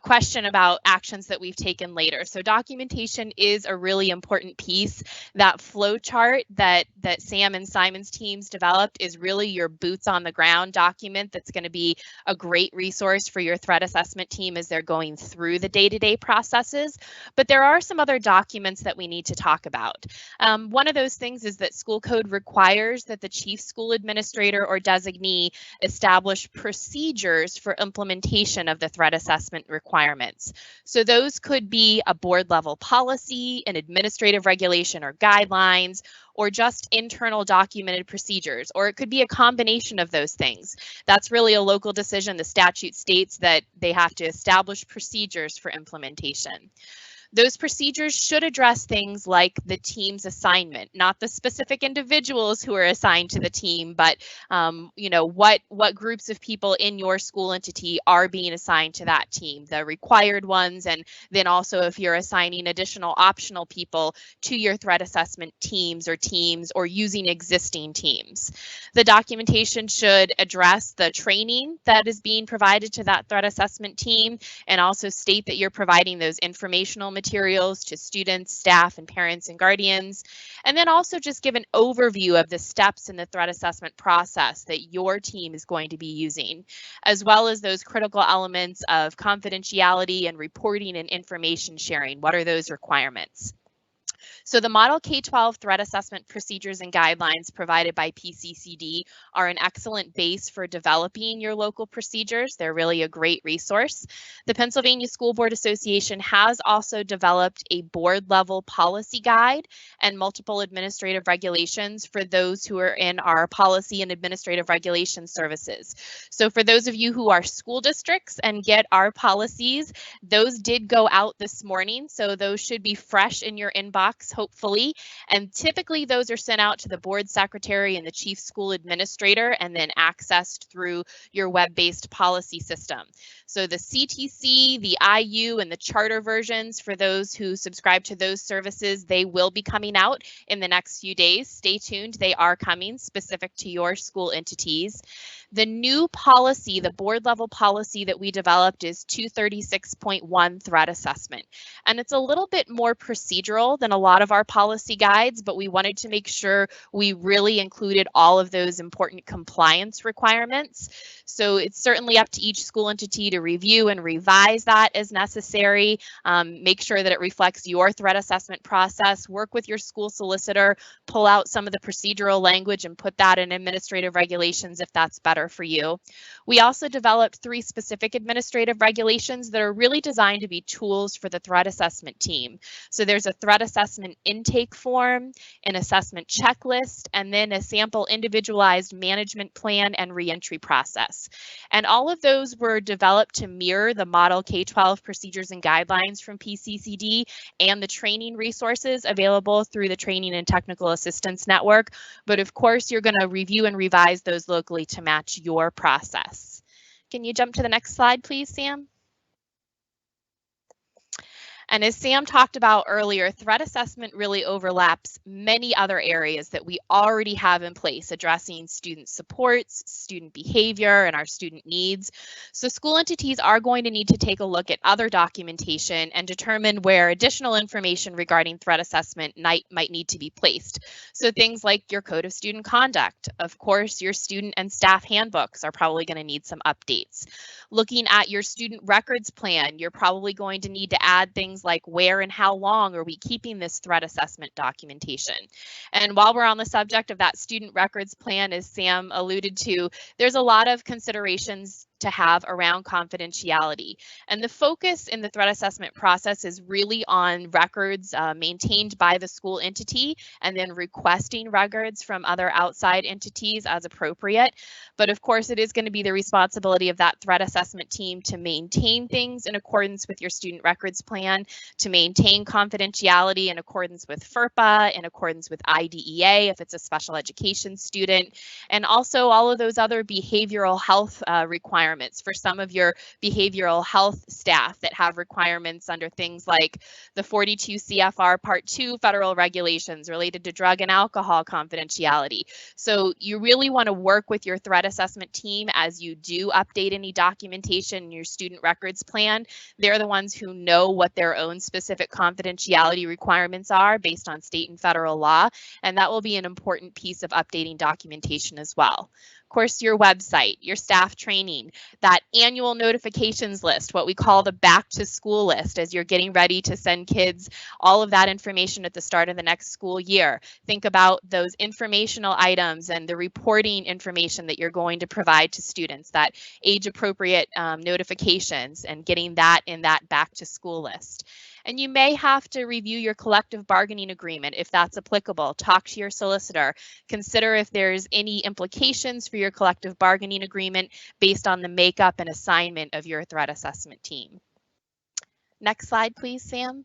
question about actions that we've taken later. So documentation is a really important piece. That flow chart that Sam and Simon's teams developed is really your boots boots on the ground document that's going to be a great resource for your threat assessment team as they're going through the day-to-day processes. But there are some other documents that we need to talk about. One of those things is that school code requires that the chief school administrator or designee establish procedures for implementation of the threat assessment requirements. So those could be a board level policy, an administrative regulation or guidelines, or just internal documented procedures, or it could be a combination of those things. That's really a local decision. The statute states that they have to establish procedures for implementation. Those procedures should address things like the team's assignment, not the specific individuals who are assigned to the team, but you know, what groups of people in your school entity are being assigned to that team, the required ones, and then also if you're assigning additional optional people to your threat assessment teams or using existing teams. The documentation should address the training that is being provided to that threat assessment team, and also state that you're providing those informational materials to students, staff, and parents and guardians. And then also just give an overview of the steps in the threat assessment process that your team is going to be using, as well as those critical elements of confidentiality and reporting and information sharing. What are those requirements? So the Model K-12 threat assessment procedures and guidelines provided by PCCD are an excellent base for developing your local procedures. They're really a great resource. The Pennsylvania School Board Association has also developed a board level policy guide and multiple administrative regulations for those who are in our policy and administrative regulation services. So for those of you who are school districts and get our policies, those did go out this morning. So those should be fresh in your inbox, hopefully, and typically those are sent out to the board secretary and the chief school administrator and then accessed through your web-based policy system. So the CTC, the IU, and the charter versions for those who subscribe to those services, they will be coming out in the next few days. Stay tuned, they are coming specific to your school entities. The new policy, the board level policy that we developed is 236.1 threat assessment. And it's a little bit more procedural than a lot of our policy guides, but we wanted to make sure we really included all of those important compliance requirements. So it's certainly up to each school entity to review and revise that as necessary. Make sure that it reflects your threat assessment process, work with your school solicitor, pull out some of the procedural language and put that in administrative regulations if that's better for you. We also developed 3 specific administrative regulations that are really designed to be tools for the threat assessment team. So there's a threat assessment intake form, an assessment checklist, and then a sample individualized management plan and reentry process. And all of those were developed to mirror the Model K-12 procedures and guidelines from PCCD and the training resources available through the Training and Technical Assistance Network. But of course, you're going to review and revise those locally to match your process. Can you jump to the next slide, please, Sam? And as Sam talked about earlier, threat assessment really overlaps many other areas that we already have in place, addressing student supports, student behavior, and our student needs. So school entities are going to need to take a look at other documentation and determine where additional information regarding threat assessment might need to be placed. So things like your code of student conduct, of course, your student and staff handbooks are probably going to need some updates. Looking at your student records plan, you're probably going to need to add things like where and how long are we keeping this threat assessment documentation. And while we're on the subject of that student records plan, as Sam alluded to, there's a lot of considerations to have around confidentiality. And the focus in the threat assessment process is really on records maintained by the school entity and then requesting records from other outside entities as appropriate. But of course, it is going to be the responsibility of that threat assessment team to maintain things in accordance with your student records plan, to maintain confidentiality in accordance with FERPA, in accordance with IDEA if it's a special education student, and also all of those other behavioral health requirements for some of your behavioral health staff that have requirements under things like the 42 CFR Part 2 federal regulations related to drug and alcohol confidentiality. So you really want to work with your threat assessment team as you do update any documentation in your student records plan. They're the ones who know what their own specific confidentiality requirements are based on state and federal law, and that will be an important piece of updating documentation as well. Of course, your website, your staff training, that annual notifications list, what we call the back to school list, as you're getting ready to send kids all of that information at the start of the next school year. Think about those informational items and the reporting information that you're going to provide to students, that age appropriate notifications, and getting that in that back to school list. And you may have to review your collective bargaining agreement if that's applicable. Talk to your solicitor. Consider if there's any implications for your collective bargaining agreement based on the makeup and assignment of your threat assessment team. Next slide, please, Sam.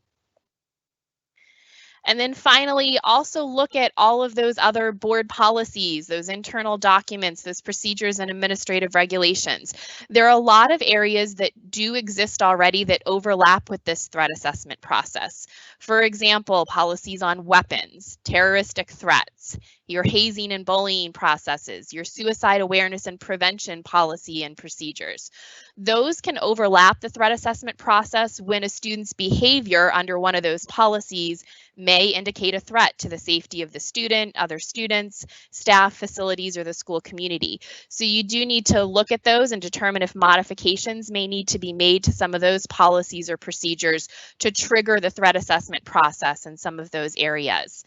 And then finally, also look at all of those other board policies, those internal documents, those procedures and administrative regulations. There are a lot of areas that do exist already that overlap with this threat assessment process. For example, policies on weapons, terroristic threats, your hazing and bullying processes, your suicide awareness and prevention policy and procedures. Those can overlap the threat assessment process when a student's behavior under one of those policies may indicate a threat to the safety of the student, other students, staff, facilities, or the school community. So you do need to look at those and determine if modifications may need to be made to some of those policies or procedures to trigger the threat assessment process in some of those areas.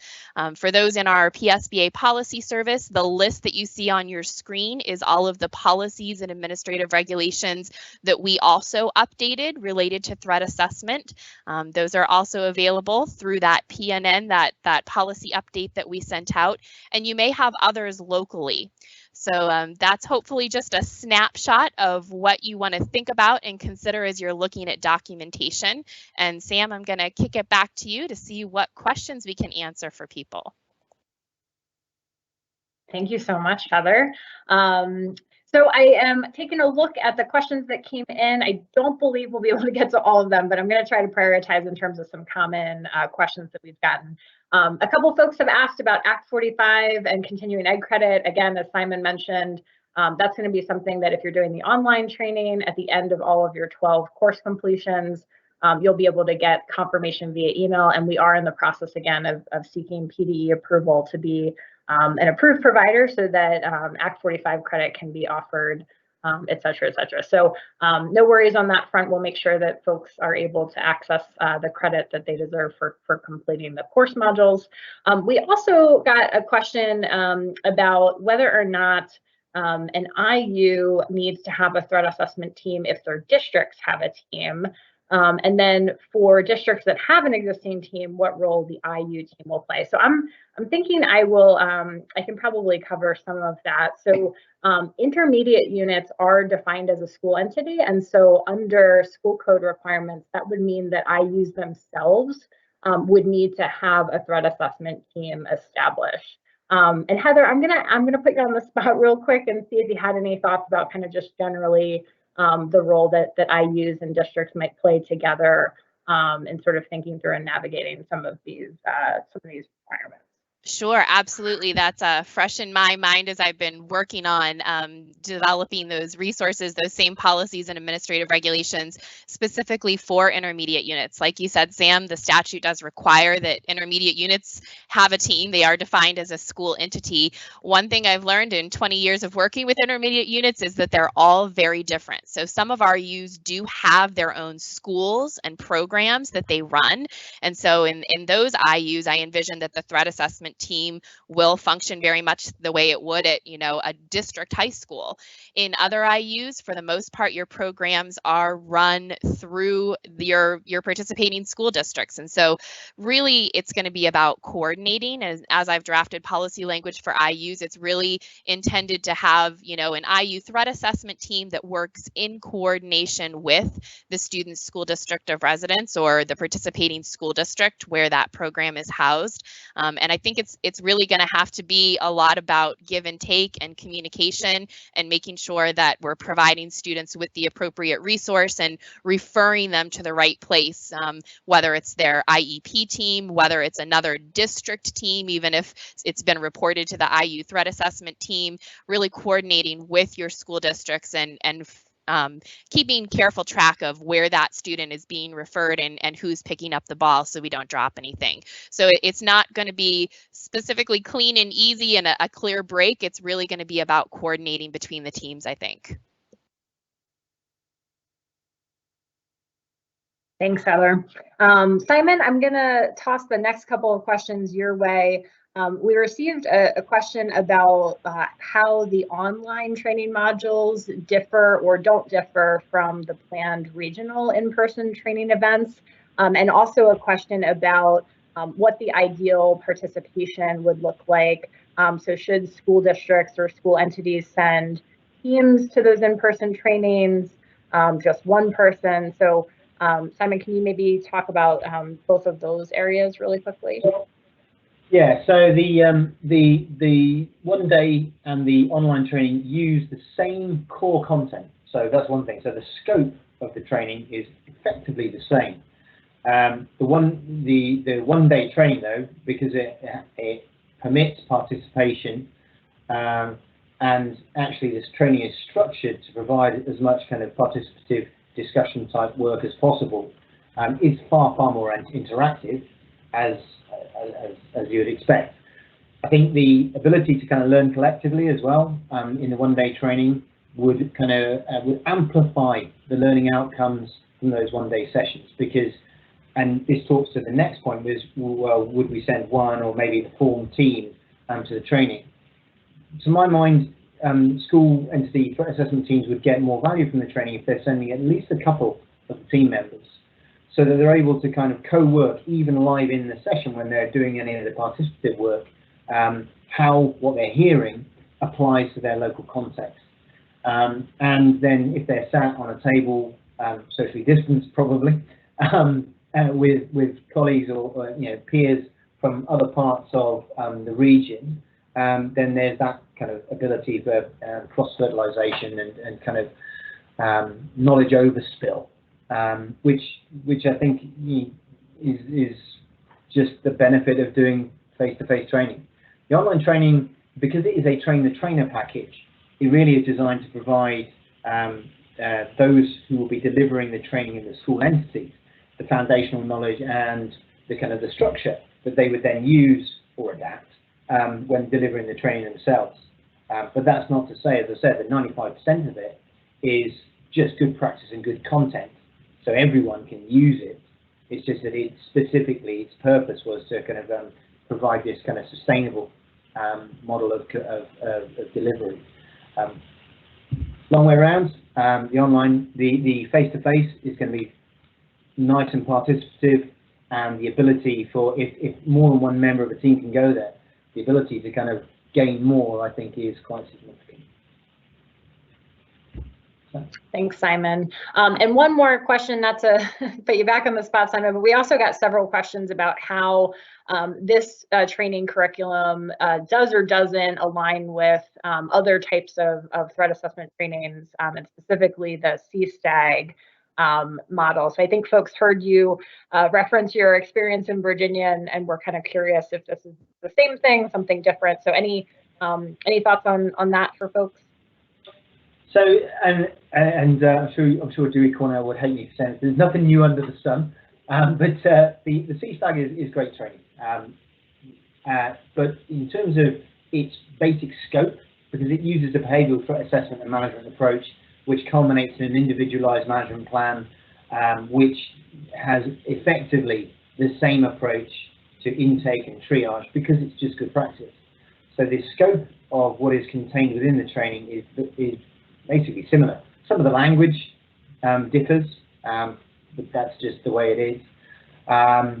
For those in our PSBA policy service, the list that you see on your screen is all of the policies and administrative regulations that we also updated related to threat assessment. Those are also available through that PNN, that policy update that we sent out, and you may have others locally. So that's hopefully just a snapshot of what you want to think about and consider as you're looking at documentation. And Sam, I'm going to kick it back to you to see what questions we can answer for people. Thank you so much, Heather. So I am taking a look at the questions that came in. I don't believe we'll be able to get to all of them, but I'm going to try to prioritize in terms of some common questions that we've gotten. A couple folks have asked about Act 45 and continuing ed credit. Again, as Simon mentioned, that's going to be something that if you're doing the online training at the end of all of your 12 course completions, you'll be able to get confirmation via email. And we are in the process again of seeking PDE approval to be an approved provider so that Act 45 credit can be offered, et cetera, et cetera. So no worries on that front. We'll make sure that folks are able to access the credit that they deserve for completing the course modules. We also got a question about whether or not an IU needs to have a threat assessment team if their districts have a team. And then for districts that have an existing team, what role the IU team will play. So I'm thinking I can probably cover some of that. So intermediate units are defined as a school entity. And so under school code requirements, that would mean that IUs themselves would need to have a threat assessment team established. And Heather, I'm gonna put you on the spot real quick and see if you had any thoughts about kind of just generally the role that IUs and districts might play together in sort of thinking through and navigating some of these requirements. Sure, absolutely. That's fresh in my mind as I've been working on developing those resources, those same policies and administrative regulations specifically for intermediate units. Like you said, Sam, the statute does require that intermediate units have a team. They are defined as a school entity. One thing I've learned in 20 years of working with intermediate units is that they're all very different. So some of our IUs do have their own schools and programs that they run. And so in those IUs, I envision that the threat assessment team will function very much the way it would at, a district high school. In other IUs, for the most part, your programs are run through your participating school districts. And so really it's going to be about coordinating. As I've drafted policy language for IUs, it's really intended to have, an IU threat assessment team that works in coordination with the student's school district of residence or the participating school district where that program is housed. And I think it's really going to have to be a lot about give and take and communication and making sure that we're providing students with the appropriate resource and referring them to the right place, whether it's their IEP team, whether it's another district team, even if it's been reported to the IU threat assessment team, really coordinating with your school districts and keeping careful track of where that student is being referred and who's picking up the ball so we don't drop anything. So it's not going to be specifically clean and easy and a clear break. It's really going to be about coordinating between the teams, I think. Thanks, Heather. Simon, I'm going to toss the next couple of questions your way. We received a question about how the online training modules differ or don't differ from the planned regional in-person training events, and also a question about what the ideal participation would look like. So should school districts or school entities send teams to those in-person trainings, just one person? So Simon, can you maybe talk about both of those areas really quickly? Yeah, so the 1 day and the online training use the same core content. So that's one thing. So the scope of the training is effectively the same. The 1 day training though, because it permits participation, and actually this training is structured to provide as much kind of participative discussion type work as possible, is far more interactive as you would expect. I think the ability to kind of learn collectively as well in the 1 day training would kind of would amplify the learning outcomes from those 1 day sessions, because, and this talks to the next point, was, well, would we send one or maybe the form team to the training? To my mind, school entity threat assessment teams would get more value from the training if they're sending at least a couple of the team members, so that they're able to kind of co-work even live in the session when they're doing any of the participative work, how what they're hearing applies to their local context. And then if they're sat on a table, socially distanced probably, with colleagues or peers from other parts of the region, then there's that kind of ability for cross-fertilization and kind of knowledge overspill, which I think is just the benefit of doing face-to-face training. The online training, because it is a train-the-trainer package, it really is designed to provide those who will be delivering the training in the school entities the foundational knowledge and the kind of the structure that they would then use or adapt when delivering the training themselves. But that's not to say, as I said, that 95% of it is just good practice and good content, so everyone can use it. It's just that it specifically, its purpose was to kind of provide this kind of sustainable model of delivery. Long way around, the online, the face-to-face is going to be nice and participative, and the ability for, if more than one member of a team can go there, the ability to kind of gain more, I think, is quite significant. Thanks, Simon. And one more question, not to put you back on the spot, Simon, but we also got several questions about how this training curriculum does or doesn't align with other types of threat assessment trainings, and specifically the CSTAG model. So I think folks heard you reference your experience in Virginia, and we're kind of curious if this is the same thing, something different. So any thoughts on that for folks? So, and I'm sure Dewey Cornell would hate me for saying there's nothing new under the sun, but the CSTAG is great training. But in terms of its basic scope, because it uses a behavioural threat assessment and management approach, which culminates in an individualised management plan, which has effectively the same approach to intake and triage, because it's just good practice. So the scope of what is contained within the training is basically similar. Some of the language differs, but that's just the way it is. I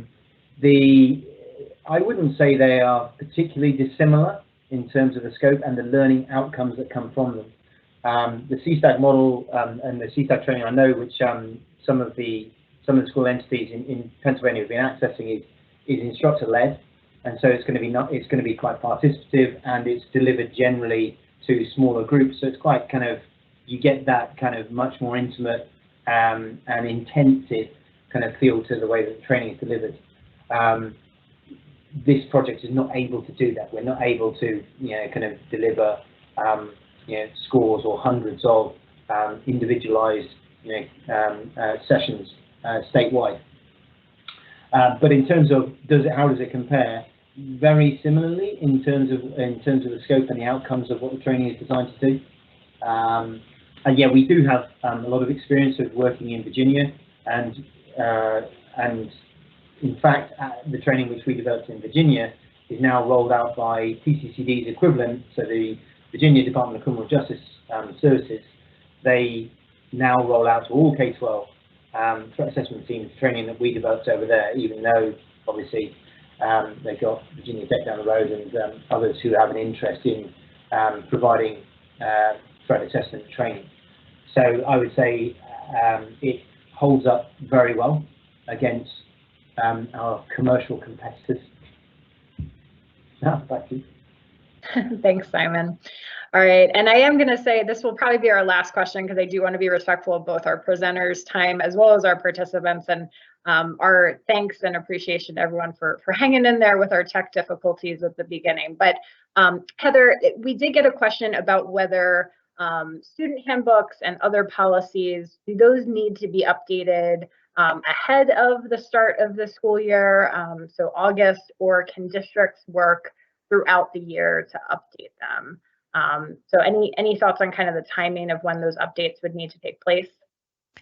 wouldn't say they are particularly dissimilar in terms of the scope and the learning outcomes that come from them. The CSTAG model and the CSTAG training, I know, which some of the school entities in Pennsylvania have been accessing, is instructor-led, and so it's going to be quite participative, and it's delivered generally to smaller groups. So it's quite kind of, you get that kind of much more intimate and intensive kind of feel to the way that the training is delivered. This project is not able to do that. We're not able to, kind of deliver, scores or hundreds of individualized sessions statewide. But in terms of how does it compare? Very similarly in terms of the scope and the outcomes of what the training is designed to do. And yeah, we do have a lot of experience of working in Virginia, and in fact, the training which we developed in Virginia is now rolled out by TCCD's equivalent, so the Virginia Department of Criminal Justice Services. They now roll out to all K-12 threat assessment teams training that we developed over there, even though obviously they've got Virginia Tech down the road and others who have an interest in providing threat assessment training. So I would say it holds up very well against our commercial competitors. Back to you. Thanks, Simon. All right, and I am going to say this will probably be our last question because I do want to be respectful of both our presenters' time as well as our participants, and our thanks and appreciation to everyone for hanging in there with our tech difficulties at the beginning. But Heather, we did get a question about whether student handbooks and other policies, do those need to be updated ahead of the start of the school year, so August, or can districts work throughout the year to update them? So any thoughts on kind of the timing of when those updates would need to take place?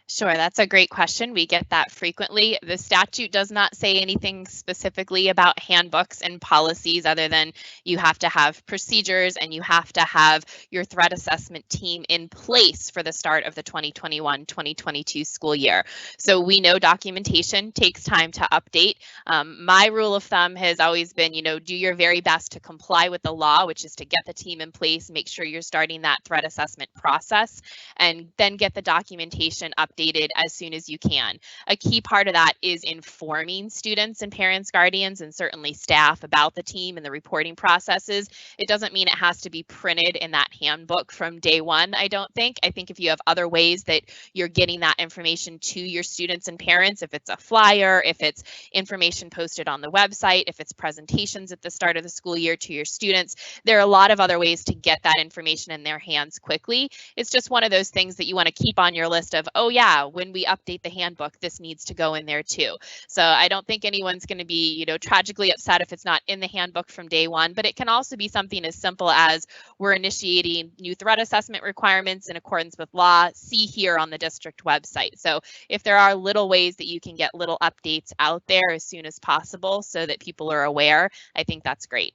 Sure, that's a great question. We get that frequently. The statute does not say anything specifically about handbooks and policies other than you have to have procedures and you have to have your threat assessment team in place for the start of the 2021-2022 school year. So we know documentation takes time to update. My rule of thumb has always been, do your very best to comply with the law, which is to get the team in place, make sure you're starting that threat assessment process, and then get the documentation updated as soon as you can. A key part of that is informing students and parents, guardians, and certainly staff about the team and the reporting processes. It doesn't mean it has to be printed in that handbook from day one, I don't think. I think if you have other ways that you're getting that information to your students and parents, if it's a flyer, if it's information posted on the website, if it's presentations at the start of the school year to your students, there are a lot of other ways to get that information in their hands quickly. It's just one of those things that you want to keep on your list of, oh yeah, when we update the handbook, this needs to go in there too. So I don't think anyone's going to be, tragically upset if it's not in the handbook from day one, but it can also be something as simple as we're initiating new threat assessment requirements in accordance with law, see here on the district website. So if there are little ways that you can get little updates out there as soon as possible so that people are aware, I think that's great.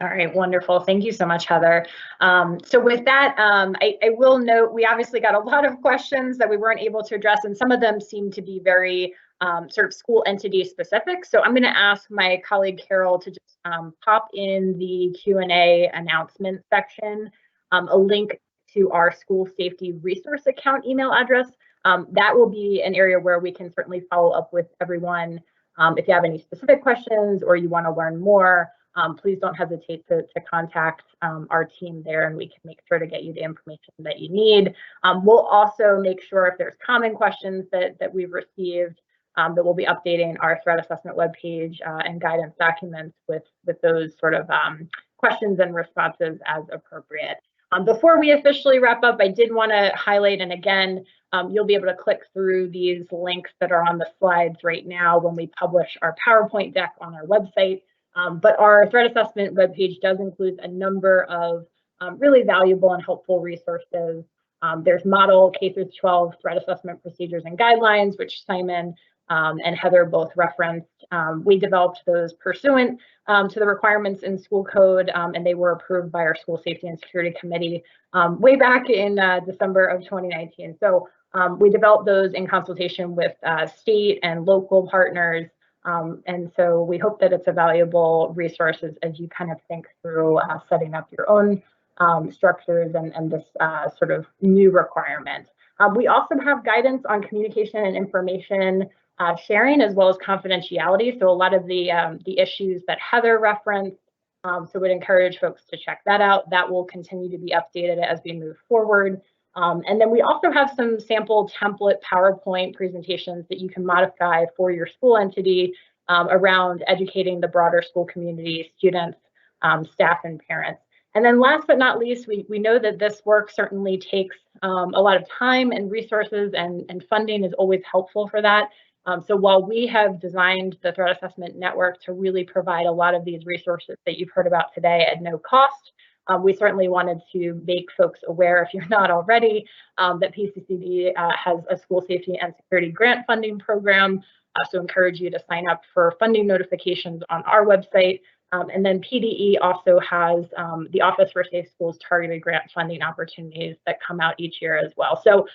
All right, wonderful. Thank you so much, Heather. So with that, I will note we obviously got a lot of questions that we weren't able to address, and some of them seem to be very sort of school entity specific. So I'm going to ask my colleague Carol to just pop in the Q&A announcement section a link to our school safety resource account email address. That will be an area where we can certainly follow up with everyone. If you have any specific questions or you want to learn more, please don't hesitate to contact our team there, and we can make sure to get you the information that you need. We'll also make sure if there's common questions that we've received, that we'll be updating our threat assessment webpage and guidance documents with those sort of questions and responses as appropriate. Before we officially wrap up, I did want to highlight, and again, you'll be able to click through these links that are on the slides right now when we publish our PowerPoint deck on our website. But our threat assessment webpage does include a number of really valuable and helpful resources. There's model K-12 threat assessment procedures and guidelines, which Simon and Heather both referenced. We developed those pursuant to the requirements in school code, and they were approved by our School Safety and Security Committee way back in December of 2019. So we developed those in consultation with state and local partners. And so we hope that it's a valuable resource as you kind of think through setting up your own structures and this sort of new requirement. We also have guidance on communication and information sharing, as well as confidentiality. So a lot of the issues that Heather referenced, so we'd encourage folks to check that out. That will continue to be updated as we move forward. And then we also have some sample template PowerPoint presentations that you can modify for your school entity around educating the broader school community, students, staff, and parents. And then last but not least, we know that this work certainly takes a lot of time and resources, and funding is always helpful for that. So while we have designed the Threat Assessment Network to really provide a lot of these resources that you've heard about today at no cost, we certainly wanted to make folks aware, if you're not already, that PCCD has a school safety and security grant funding program. So encourage you to sign up for funding notifications on our website. And then PDE also has the Office for Safe Schools targeted grant funding opportunities that come out each year as well. So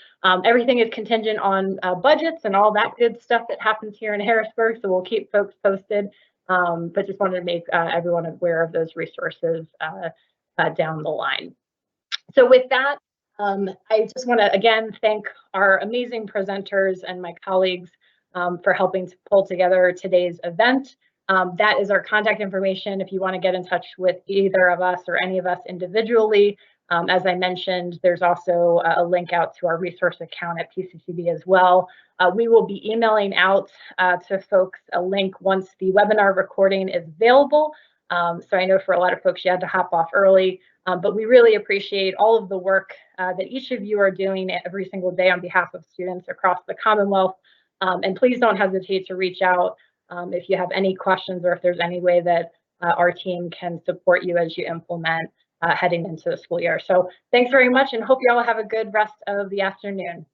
everything is contingent on budgets and all that good stuff that happens here in Harrisburg. So we'll keep folks posted, but just wanted to make everyone aware of those resources down the line. So with that, I just want to again thank our amazing presenters and my colleagues for helping to pull together today's event. That is our contact information if you want to get in touch with either of us or any of us individually. As I mentioned, there's also a link out to our resource account at PCCD as well. We will be emailing out to folks a link once the webinar recording is available. So I know for a lot of folks you had to hop off early, but we really appreciate all of the work that each of you are doing every single day on behalf of students across the Commonwealth. And please don't hesitate to reach out if you have any questions or if there's any way that our team can support you as you implement heading into the school year. So thanks very much, and hope you all have a good rest of the afternoon.